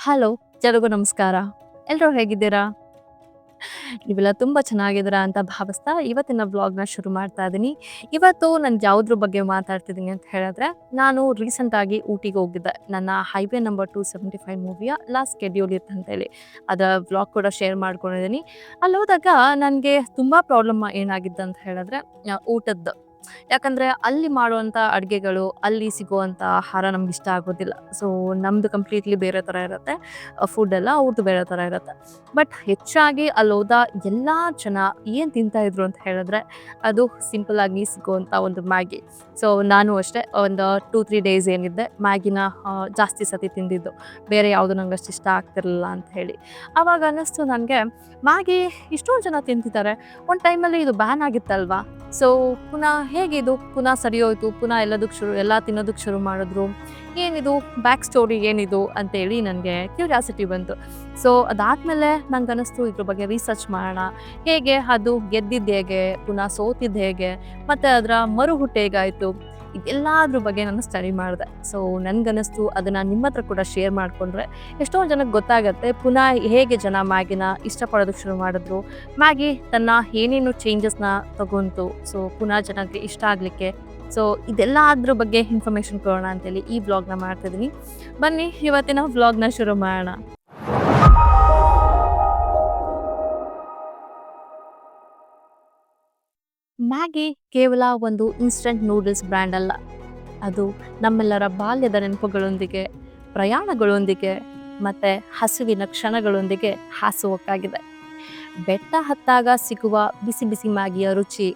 Hello, ಎಲ್ಲರಿಗೂ ನಮಸ್ಕಾರ. ಎಲ್ರೂ ಹೇಗಿದ್ದೀರಾ? ನೀವೆಲ್ಲ ತುಂಬಾ ಚೆನ್ನಾಗಿದ್ದೀರಾ ಅಂತ ಭಾವಿಸ್ತಾ ಇವತ್ತಿನ ವ್ಲಾಗ್‌ನ ಶುರು ಮಾಡ್ತಾ ಇದೀನಿ. ಇವತ್ತು ನಾನು ಯಾವುದ್ರ ಬಗ್ಗೆ ಮಾತಾಡ್ತಿದ್ದೀನಿ ಅಂತ ಹೇಳಿದ್ರೆ, ನಾನು ರೀಸೆಂಟ್ ಆಗಿ ಊಟಿಗೆ ಹೋಗಿದ್ದೆ. ನನ್ನ ಹೈವೇ ನಂಬರ್ 275 ಮೂವಿಯ ಲಾಸ್ಟ್ ಶೆಡ್ಯೂಲ್ ಇತ್ತು ಅಂತೇಳಿ. ಅದರ ವ್ಲಾಗ್ ಕೂಡ ಶೇರ್ ಮಾಡ್ಕೊಂಡಿದ್ದೀನಿ. ಅಲ್ಲಿ ಹೋದಾಗ ನನಗೆ ತುಂಬಾ ಪ್ರಾಬ್ಲಮ್ ಏನಾಗಿತ್ತು ಅಂತ ಹೇಳಿದ್ರೆ ಊಟದ್ದು. ಯಾಕಂದ್ರೆ ಅಲ್ಲಿ ಮಾಡುವಂಥ ಅಡುಗೆಗಳು, ಅಲ್ಲಿ ಸಿಗುವಂಥ ಆಹಾರ ನಮ್ಗೆ ಇಷ್ಟ ಆಗೋದಿಲ್ಲ. ಸೊ, ನಮ್ದು ಕಂಪ್ಲೀಟ್ಲಿ ಬೇರೆ ಥರ ಇರುತ್ತೆ. ಫುಡ್ ಎಲ್ಲ ಅವ್ರದ್ದು ಬೇರೆ ಥರ ಇರುತ್ತೆ. ಬಟ್ ಹೆಚ್ಚಾಗಿ ಅಲ್ಲಿ ಹೋದ ಎಲ್ಲ ಜನ ಏನು ತಿಂತಾ ಇದ್ರು ಅಂತ ಹೇಳಿದ್ರೆ, ಅದು ಸಿಂಪಲ್ ಆಗಿ ಸಿಗುವಂಥ ಒಂದು ಮ್ಯಾಗಿ. ಸೊ, ನಾನು ಅಷ್ಟೇ ಒಂದು 2-3 ಡೇಸ್ ಏನಿದ್ದೆ ಮ್ಯಾಗಿನ ಜಾಸ್ತಿ ಸತಿ ತಿಂದಿದ್ದು. ಬೇರೆ ಯಾವುದು ನಂಗೆ ಅಷ್ಟು ಇಷ್ಟ ಆಗ್ತಿರಲಿಲ್ಲ ಅಂತ ಹೇಳಿ. ಆವಾಗ ಅನ್ನಿಸ್ತು ನನಗೆ, ಮ್ಯಾಗಿ ಇಷ್ಟೊಂದು ಜನ ತಿಂತಿದ್ದಾರೆ. ಒಂದು ಟೈಮಲ್ಲಿ ಇದು ಬ್ಯಾನ್ ಆಗಿತ್ತಲ್ವಾ? ಸೊ, ಪುನಃ ಹೇಗಿದು? ಪುನಃ ಸರಿ ಹೋಯ್ತು. ಪುನಃ ಎಲ್ಲ ತಿನ್ನೋದಕ್ಕೆ ಶುರು ಮಾಡಿದ್ರು. ಏನಿದು ಬ್ಯಾಕ್ ಸ್ಟೋರಿ ಏನಿದು ಅಂತೇಳಿ ನನಗೆ ಕ್ಯೂರಿಯಾಸಿಟಿ ಬಂತು. ಸೊ, ಅದಾದಮೇಲೆ ನನಗನ್ನಿಸ್ತು ಇದ್ರ ಬಗ್ಗೆ ರಿಸರ್ಚ್ ಮಾಡೋಣ. ಹೇಗೆ ಅದು ಗೆದ್ದಿದ್ದು ಹೇಗೆ? ಪುನಃ ಸೋತಿದ್ದು ಹೇಗೆ? ಮತ್ತು ಅದರ ಮರುಹುಟ್ಟು ಹೇಗಾಯಿತು? ಇದೆಲ್ಲದ್ರ ಬಗ್ಗೆ ನಾನು ಸ್ಟಡಿ ಮಾಡಿದೆ. ಸೊ, ನನಗನ್ನಿಸ್ತು ಅದನ್ನು ನಿಮ್ಮ ಹತ್ರ ಕೂಡ ಶೇರ್ ಮಾಡಿಕೊಂಡ್ರೆ ಎಷ್ಟೊಂದು ಜನಕ್ಕೆ ಗೊತ್ತಾಗುತ್ತೆ ಪುನಃ ಹೇಗೆ ಜನ ಮ್ಯಾಗಿನ ಇಷ್ಟಪಡೋದಕ್ಕೆ ಶುರು ಮಾಡಿದ್ರು. ಮ್ಯಾಗಿ ತನ್ನ ಏನೇನು ಚೇಂಜಸ್ನ ತಗೊಂತು. ಸೊ, ಪುನಃ ಜನಕ್ಕೆ ಇಷ್ಟ ಆಗಲಿಕ್ಕೆ. ಸೊ, ಇದೆಲ್ಲ ಅದ್ರ ಬಗ್ಗೆ ಇನ್ಫಾರ್ಮೇಷನ್ ಕೊಡೋಣ ಅಂತೇಳಿ ಈ ವ್ಲಾಗ್ನ ಮಾಡ್ತಿದ್ದೀನಿ. ಬನ್ನಿ ಇವತ್ತಿನ ವ್ಲಾಗ್ನ ಶುರು ಮಾಡೋಣ. ಮ್ಯಾಗಿ ಕೇವಲ ಒಂದು ಇನ್ಸ್ಟಂಟ್ ನೂಡಲ್ಸ್ ಬ್ರ್ಯಾಂಡ್ ಅಲ್ಲ. ಅದು ನಮ್ಮೆಲ್ಲರ ಬಾಲ್ಯದ ನೆನಪುಗಳೊಂದಿಗೆ, ಪ್ರಯಾಣಗಳೊಂದಿಗೆ ಮತ್ತು ಹಸಿವಿನ ಕ್ಷಣಗಳೊಂದಿಗೆ ಹಾಸುಹೊಕ್ಕಾಗಿದೆ. ಬೆಟ್ಟ ಹತ್ತಾಗ ಸಿಗುವ ಬಿಸಿ ಬಿಸಿ ಮ್ಯಾಗಿಯ ರುಚಿ,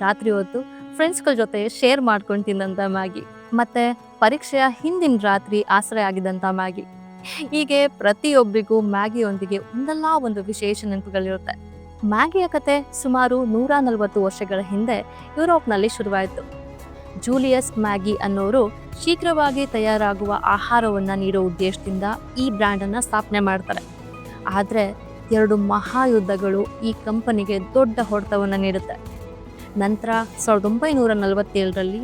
ರಾತ್ರಿ ಹೊತ್ತು ಫ್ರೆಂಡ್ಸ್ಗಳ ಜೊತೆ ಶೇರ್ ಮಾಡ್ಕೊಂಡು ತಿಂದಂಥ ಮ್ಯಾಗಿ, ಮತ್ತು ಪರೀಕ್ಷೆಯ ಹಿಂದಿನ ರಾತ್ರಿ ಆಸರೆ ಆಗಿದ್ದಂಥ ಮ್ಯಾಗಿ. ಹೀಗೆ ಪ್ರತಿಯೊಬ್ಬರಿಗೂ ಮ್ಯಾಗಿಯೊಂದಿಗೆ ಒಂದಲ್ಲ ಒಂದು ವಿಶೇಷ ನೆನಪುಗಳಿರುತ್ತೆ. ಮ್ಯಾಗಿಯ ಕತೆ ಸುಮಾರು 140 ವರ್ಷಗಳ ಹಿಂದೆ ಯುರೋಪ್ನಲ್ಲಿ ಶುರುವಾಯಿತು. ಜೂಲಿಯಸ್ ಮ್ಯಾಗಿ ಅನ್ನೋರು ಶೀಘ್ರವಾಗಿ ತಯಾರಾಗುವ ಆಹಾರವನ್ನು ನೀಡೋ ಉದ್ದೇಶದಿಂದ ಈ ಬ್ರ್ಯಾಂಡನ್ನು ಸ್ಥಾಪನೆ ಮಾಡ್ತಾರೆ. ಆದರೆ 2 ಮಹಾಯುದ್ಧಗಳು ಈ ಕಂಪನಿಗೆ ದೊಡ್ಡ ಹೊಡೆತವನ್ನು ನೀಡುತ್ತೆ. ನಂತರ 1947ರಲ್ಲಿ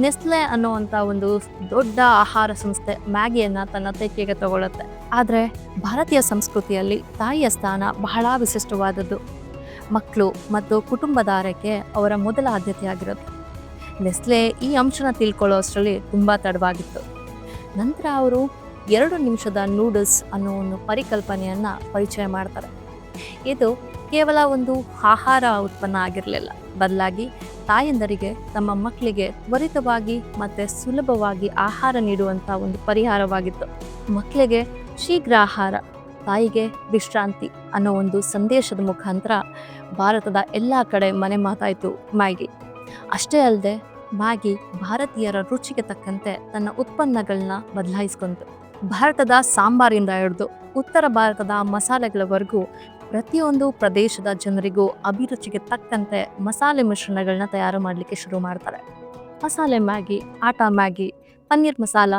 ನೆಸ್ಲೆ ಅನ್ನೋವಂಥ ಒಂದು ದೊಡ್ಡ ಆಹಾರ ಸಂಸ್ಥೆ ಮ್ಯಾಗಿಯನ್ನು ತನ್ನ ತೆಕ್ಕೆಗೆ ತಗೊಳ್ಳುತ್ತೆ. ಆದರೆ ಭಾರತೀಯ ಸಂಸ್ಕೃತಿಯಲ್ಲಿ ತಾಯಿಯ ಸ್ಥಾನ ಬಹಳ ವಿಶಿಷ್ಟವಾದದ್ದು. ಮಕ್ಕಳು ಮತ್ತು ಕುಟುಂಬದ ಆರೈಕೆ ಅವರ ಮೊದಲ ಆದ್ಯತೆಯಾಗಿರುತ್ತೆ. ನೆಸ್ಲೆ ಈ ಅಂಶನ ತಿಳ್ಕೊಳ್ಳೋ ಅಷ್ಟರಲ್ಲಿ ತುಂಬ ತಡವಾಗಿತ್ತು. ನಂತರ ಅವರು 2 ನಿಮಿಷದ ನೂಡಲ್ಸ್ ಅನ್ನೋ ಒಂದು ಪರಿಕಲ್ಪನೆಯನ್ನು ಪರಿಚಯ ಮಾಡ್ತಾರೆ. ಇದು ಕೇವಲ ಒಂದು ಆಹಾರ ಉತ್ಪನ್ನ ಆಗಿರಲಿಲ್ಲ, ಬದಲಾಗಿ ತಾಯಂದರಿಗೆ ತಮ್ಮ ಮಕ್ಕಳಿಗೆ ತ್ವರಿತವಾಗಿ ಮತ್ತು ಸುಲಭವಾಗಿ ಆಹಾರ ನೀಡುವಂಥ ಒಂದು ಪರಿಹಾರವಾಗಿತ್ತು. ಮಕ್ಕಳಿಗೆ ಶೀಘ್ರ ಆಹಾರ, ತಾಯಿಗೆ ವಿಶ್ರಾಂತಿ ಅನ್ನೋ ಒಂದು ಸಂದೇಶದ ಮುಖಾಂತರ ಭಾರತದ ಎಲ್ಲ ಕಡೆ ಮನೆ ಮಾತಾಯಿತು ಮ್ಯಾಗಿ. ಅಷ್ಟೇ ಅಲ್ಲದೆ ಮ್ಯಾಗಿ ಭಾರತೀಯರ ರುಚಿಗೆ ತಕ್ಕಂತೆ ತನ್ನ ಉತ್ಪನ್ನಗಳನ್ನ ಬದಲಾಯಿಸ್ಕೊಂತು. ಭಾರತದ ಸಾಂಬಾರಿಂದ ಹಿಡಿದು ಉತ್ತರ ಭಾರತದ ಮಸಾಲೆಗಳವರೆಗೂ ಪ್ರತಿಯೊಂದು ಪ್ರದೇಶದ ಜನರಿಗೂ ಅಭಿರುಚಿಗೆ ತಕ್ಕಂತೆ ಮಸಾಲೆ ಮಿಶ್ರಣಗಳನ್ನ ತಯಾರು ಮಾಡಲಿಕ್ಕೆ ಶುರು ಮಾಡ್ತಾರೆ. ಮಸಾಲೆ ಮ್ಯಾಗಿ, ಆಟಾ ಮ್ಯಾಗಿ, ಪನ್ನೀರ್ ಮಸಾಲ,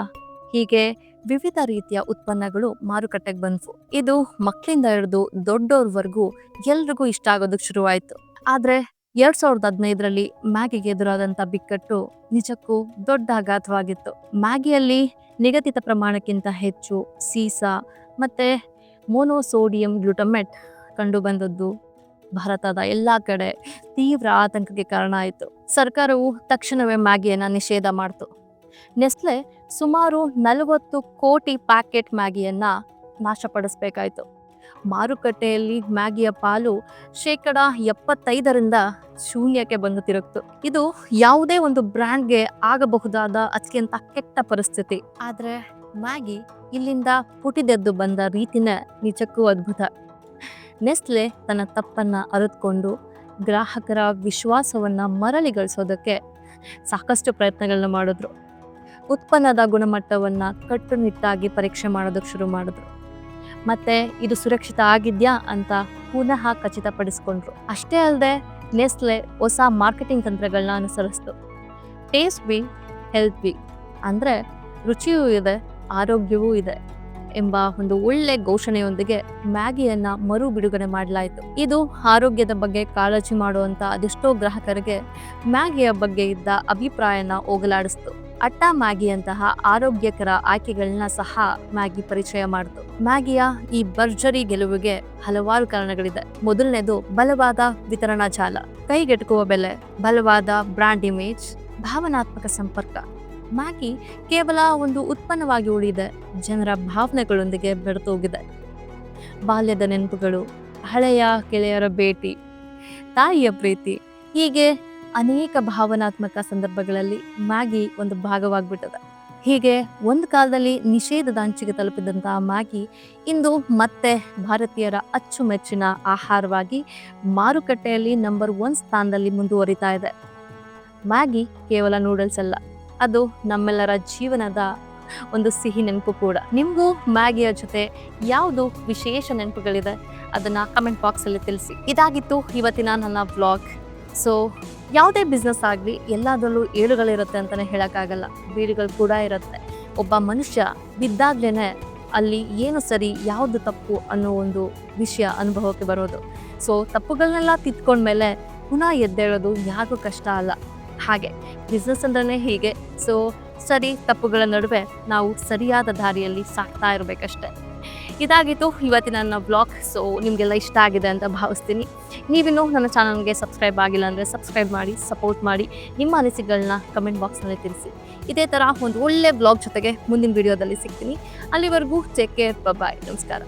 ಹೀಗೆ ವಿವಿಧ ರೀತಿಯ ಉತ್ಪನ್ನಗಳು ಮಾರುಕಟ್ಟೆಗೆ ಬಂದ್ವು. ಇದು ಮಕ್ಕಳಿಂದ ಹಿಡಿದು ದೊಡ್ಡೋರ್ವರೆಗೂ ಎಲ್ರಿಗೂ ಇಷ್ಟ ಆಗೋದಕ್ಕೆ ಶುರುವಾಯಿತು. ಆದರೆ 2015ರಲ್ಲಿ ಮ್ಯಾಗಿಗೆ ಎದುರಾದಂಥ ಬಿಕ್ಕಟ್ಟು ನಿಜಕ್ಕೂ ದೊಡ್ಡ ಆಘಾತವಾಗಿತ್ತು. ಮ್ಯಾಗಿಯಲ್ಲಿ ನಿಗದಿತ ಪ್ರಮಾಣಕ್ಕಿಂತ ಹೆಚ್ಚು ಸೀಸ ಮತ್ತು ಮೋನೋಸೋಡಿಯಂ ಗ್ಲುಟಮೇಟ್ ಕಂಡುಬಂದದ್ದು ಭಾರತದ ಎಲ್ಲ ಕಡೆ ತೀವ್ರ ಆತಂಕಕ್ಕೆ ಕಾರಣ ಆಯಿತು. ಸರ್ಕಾರವು ತಕ್ಷಣವೇ ಮ್ಯಾಗಿಯನ್ನು ನಿಷೇಧ ಮಾಡಿತು. ನೆಸ್ಲೆ ಸುಮಾರು 40 ಕೋಟಿ ಪ್ಯಾಕೆಟ್ ಮ್ಯಾಗಿಯನ್ನು ನಾಶಪಡಿಸಬೇಕಾಯಿತು. ಮಾರುಕಟ್ಟೆಯಲ್ಲಿ ಮ್ಯಾಗಿಯ ಪಾಲು 75% ಶೂನ್ಯಕ್ಕೆ ಬಂದು ತಿರುಗಿತು. ಇದು ಯಾವುದೇ ಒಂದು ಬ್ರ್ಯಾಂಡ್ಗೆ ಆಗಬಹುದಾದ ಅತ್ಯಂತ ಕೆಟ್ಟ ಪರಿಸ್ಥಿತಿ. ಆದರೆ ಮ್ಯಾಗಿ ಇಲ್ಲಿಂದ ಪುಟಿದೆದ್ದು ಬಂದ ರೀತಿನೇ ನಿಜಕ್ಕೂ ಅದ್ಭುತ. ನೆಸ್ಲೆ ತನ್ನ ತಪ್ಪನ್ನು ಅರಿತುಕೊಂಡು ಗ್ರಾಹಕರ ವಿಶ್ವಾಸವನ್ನು ಮರಳಿಗಳಿಸೋದಕ್ಕೆ ಸಾಕಷ್ಟು ಪ್ರಯತ್ನಗಳನ್ನ ಮಾಡಿದ್ರು. ಉತ್ಪನ್ನದ ಗುಣಮಟ್ಟವನ್ನು ಕಟ್ಟುನಿಟ್ಟಾಗಿ ಪರೀಕ್ಷೆ ಮಾಡೋದಕ್ಕೆ ಶುರು ಮಾಡಿದ್ರು. ಮತ್ತು ಇದು ಸುರಕ್ಷಿತ ಆಗಿದೆಯಾ ಅಂತ ಪುನಃ ಖಚಿತಪಡಿಸ್ಕೊಂಡ್ರು. ಅಷ್ಟೇ ಅಲ್ಲದೆ ನೆಸ್ಲೆ ಹೊಸ ಮಾರ್ಕೆಟಿಂಗ್ ತಂತ್ರಗಳನ್ನ ಅನುಸರಿಸ್ತು. ಟೇಸ್ಟ್ ಬಿ ಹೆಲ್ತ್ ಬಿ, ಅಂದರೆ ರುಚಿಯೂ ಇದೆ, ಆರೋಗ್ಯವೂ ಇದೆ ಎಂಬ ಒಂದು ಒಳ್ಳೆ ಘೋಷಣೆಯೊಂದಿಗೆ ಮ್ಯಾಗಿಯನ್ನ ಮರು ಬಿಡುಗಡೆ ಮಾಡಲಾಯಿತು. ಇದು ಆರೋಗ್ಯದ ಬಗ್ಗೆ ಕಾಳಜಿ ಮಾಡುವಂತ ಅದೆಷ್ಟೋ ಗ್ರಾಹಕರಿಗೆ ಮ್ಯಾಗಿಯ ಬಗ್ಗೆ ಇದ್ದ ಅಭಿಪ್ರಾಯನ ಹೋಗಲಾಡಿಸ್ತು. ಅಟ್ಟ ಮ್ಯಾಗಿಯಂತಹ ಆರೋಗ್ಯಕರ ಆಯ್ಕೆಗಳನ್ನ ಸಹ ಮ್ಯಾಗಿ ಪರಿಚಯ ಮಾಡಿತು. ಮ್ಯಾಗಿಯ ಈ ಭರ್ಜರಿ ಗೆಲುವಿಗೆ ಹಲವಾರು ಕಾರಣಗಳಿದೆ. ಮೊದಲನೇದು ಬಲವಾದ ವಿತರಣಾ ಜಾಲ, ಕೈಗೆಟುಕುವ ಬೆಲೆ, ಬಲವಾದ ಬ್ರಾಂಡ್ ಇಮೇಜ್, ಭಾವನಾತ್ಮಕ ಸಂಪರ್ಕ. ಮ್ಯಾಗಿ ಕೇವಲ ಒಂದು ಉತ್ಪನ್ನವಾಗಿ ಉಳಿದೆ, ಜನರ ಭಾವನೆಗಳೊಂದಿಗೆ ಬೆರೆತೋಗಿದೆ. ಬಾಲ್ಯದ ನೆನಪುಗಳು, ಹಳೆಯ ಗೆಳೆಯರ ಭೇಟಿ, ತಾಯಿಯ ಪ್ರೀತಿ, ಹೀಗೆ ಅನೇಕ ಭಾವನಾತ್ಮಕ ಸಂದರ್ಭಗಳಲ್ಲಿ ಮ್ಯಾಗಿ ಒಂದು ಭಾಗವಾಗ್ಬಿಟ್ಟದೆ. ಹೀಗೆ ಒಂದು ಕಾಲದಲ್ಲಿ ನಿಷೇಧದ ಅಂಚಿಗೆ ತಲುಪಿದಂತಹ ಮ್ಯಾಗಿ ಇಂದು ಮತ್ತೆ ಭಾರತೀಯರ ಅಚ್ಚುಮೆಚ್ಚಿನ ಆಹಾರವಾಗಿ ಮಾರುಕಟ್ಟೆಯಲ್ಲಿ ನಂಬರ್ 1 ಸ್ಥಾನದಲ್ಲಿ ಮುಂದುವರಿತಾ ಇದೆ. ಮ್ಯಾಗಿ ಕೇವಲ ನೂಡಲ್ಸ್ ಅಲ್ಲ, ಅದು ನಮ್ಮೆಲ್ಲರ ಜೀವನದ ಒಂದು ಸಿಹಿ ನೆನಪು ಕೂಡ. ನಿಮಗೂ ಮ್ಯಾಗಿಯ ಜೊತೆ ಯಾವುದು ವಿಶೇಷ ನೆನಪುಗಳಿದೆ ಅದನ್ನ ಕಮೆಂಟ್ ಬಾಕ್ಸಲ್ಲಿ ತಿಳಿಸಿ. ಇದಾಗಿತ್ತು ಇವತ್ತಿನ ನನ್ನ ವ್ಲಾಗ್. ಸೊ ಯಾವುದೇ ಬಿಸ್ನೆಸ್ ಆಗಲಿ ಎಲ್ಲದರಲ್ಲೂ ಏಳುಗಳಿರುತ್ತೆ ಅಂತಲೇ ಹೇಳೋಕ್ಕಾಗಲ್ಲ, ಬೀಳುಗಳು ಕೂಡ ಇರುತ್ತೆ. ಒಬ್ಬ ಮನುಷ್ಯ ಬಿದ್ದಾಗ್ಲೇ ಅಲ್ಲಿ ಏನು ಸರಿ ಯಾವುದು ತಪ್ಪು ಅನ್ನೋ ಒಂದು ವಿಷಯ ಅನುಭವಕ್ಕೆ ಬರೋದು. ಸೊ ತಪ್ಪುಗಳನ್ನೆಲ್ಲ ತಿದ್ಕೊಂಡ್ಮೇಲೆ ಪುನಃ ಎದ್ದೇಳೋದು ಯಾರಿಗೂ ಕಷ್ಟ ಅಲ್ಲ. ಹಾಗೆ ಬಿಸ್ನೆಸ್ ಅಂದ್ರೆ ಹೀಗೆ. ಸೊ ಸರಿ ತಪ್ಪುಗಳ ನಡುವೆ ನಾವು ಸರಿಯಾದ ದಾರಿಯಲ್ಲಿ ಸಾಕ್ತಾ ಇರಬೇಕಷ್ಟೆ. ಇದಾಗಿತ್ತು ಇವತ್ತಿನ ನನ್ನ ಬ್ಲಾಗ್. ಸೊ ನಿಮಗೆಲ್ಲ ಇಷ್ಟ ಆಗಿದೆ ಅಂತ ಭಾವಿಸ್ತೀನಿ. ನೀವಿನ್ನೂ ನನ್ನ ಚಾನಲ್ಗೆ ಸಬ್ಸ್ಕ್ರೈಬ್ ಆಗಿಲ್ಲ ಅಂದರೆ ಸಬ್ಸ್ಕ್ರೈಬ್ ಮಾಡಿ, ಸಪೋರ್ಟ್ ಮಾಡಿ. ನಿಮ್ಮ ಅನಿಸಿಕೆಗಳನ್ನ ಕಮೆಂಟ್ ಬಾಕ್ಸ್ನಲ್ಲಿ ತಿಳಿಸಿ. ಇದೇ ಥರ ಒಂದು ಒಳ್ಳೆ ಬ್ಲಾಗ್ ಜೊತೆಗೆ ಮುಂದಿನ ವಿಡಿಯೋದಲ್ಲಿ ಸಿಗ್ತೀನಿ. ಅಲ್ಲಿವರೆಗೂ ಟೇಕ್ ಕೇರ್, ಬಾಯ್, ನಮಸ್ಕಾರ.